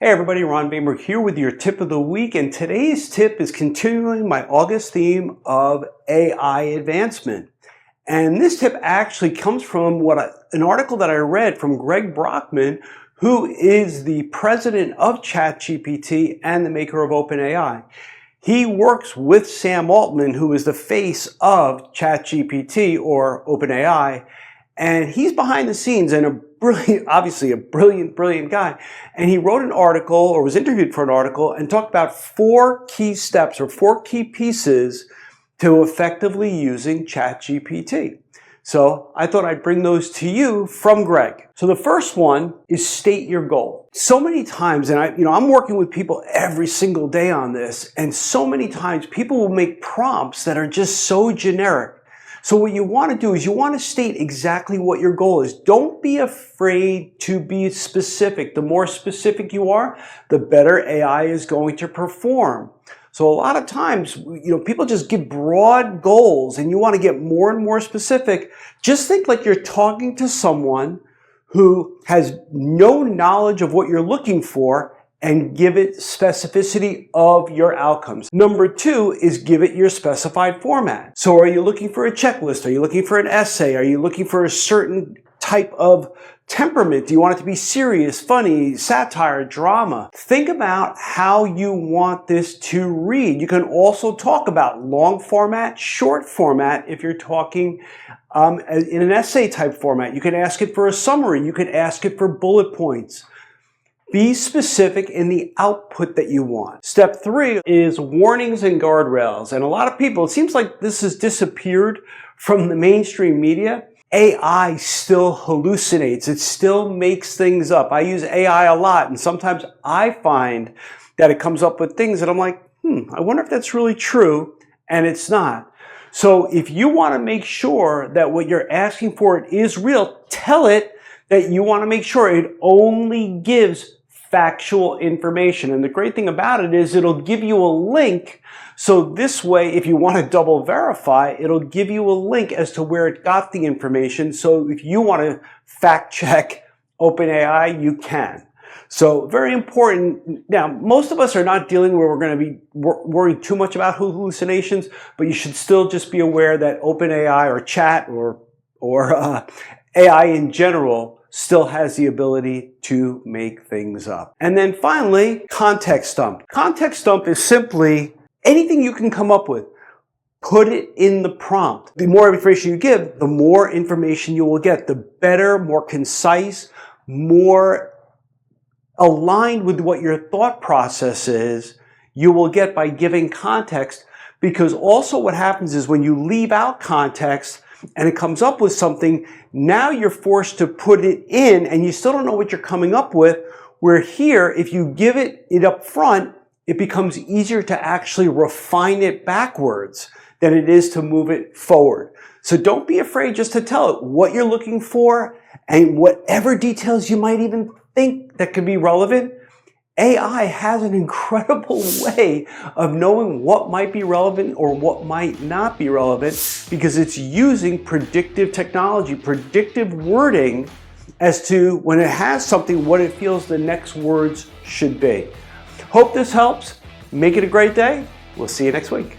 Hey everybody, Ron Bamer here with your tip of the week, and today's tip is continuing my August theme of AI advancement. And this tip actually comes from an article that I read from Greg Brockman, who is the president of ChatGPT and the maker of OpenAI. He works with Sam Altman, who is the face of ChatGPT or OpenAI, and he's behind the scenes and obviously a brilliant guy. And he wrote an article, or was interviewed for an article, and talked about 4 key steps or 4 key pieces to effectively using ChatGPT. So I thought I'd bring those to you from Greg. So the first one is state your goal. So many times, and I'm working with people every single day on this, and so many times people will make prompts that are just so generic. So what you want to do is you want to state exactly what your goal is. Don't be afraid to be specific. The more specific you are, the better AI is going to perform. So a lot of times, people just give broad goals and you want to get more and more specific. Just think like you're talking to someone who has no knowledge of what you're looking for, and give it specificity of your outcomes. Number 2 is give it your specified format. So are you looking for a checklist? Are you looking for an essay? Are you looking for a certain type of temperament? Do you want it to be serious, funny, satire, drama? Think about how you want this to read. You can also talk about long format, short format if you're talking in an essay type format. You can ask it for a summary. You can ask it for bullet points. Be specific in the output that you want. Step 3 is warnings and guardrails. And a lot of people, it seems like this has disappeared from the mainstream media. AI still hallucinates. It still makes things up. I use AI a lot, and sometimes I find that it comes up with things that I'm like, I wonder if that's really true, and it's not. So if you want to make sure that what you're asking for is real, tell it that you want to make sure it only gives factual information. And the great thing about it is it'll give you a link. So this way, if you want to double verify, it'll give you a link as to where it got the information. So if you want to fact check OpenAI, you can. So very important. Now, most of us are not dealing where we're going to be worried too much about hallucinations, but you should still just be aware that OpenAI or chat or AI in general still has the ability to make things up. And then finally, context dump. Context dump is simply anything you can come up with. Put it in the prompt. The more information you give, the more information you will get. The better, more concise, more aligned with what your thought process is, you will get by giving context. Because also what happens is when you leave out context, and it comes up with something, now you're forced to put it in and you still don't know what you're coming up with, where here, if you give it up front, it becomes easier to actually refine it backwards than it is to move it forward. So don't be afraid just to tell it what you're looking for and whatever details you might even think that could be relevant. AI has an incredible way of knowing what might be relevant or what might not be relevant because it's using predictive technology, predictive wording as to when it has something, what it feels the next words should be. Hope this helps. Make it a great day. We'll see you next week.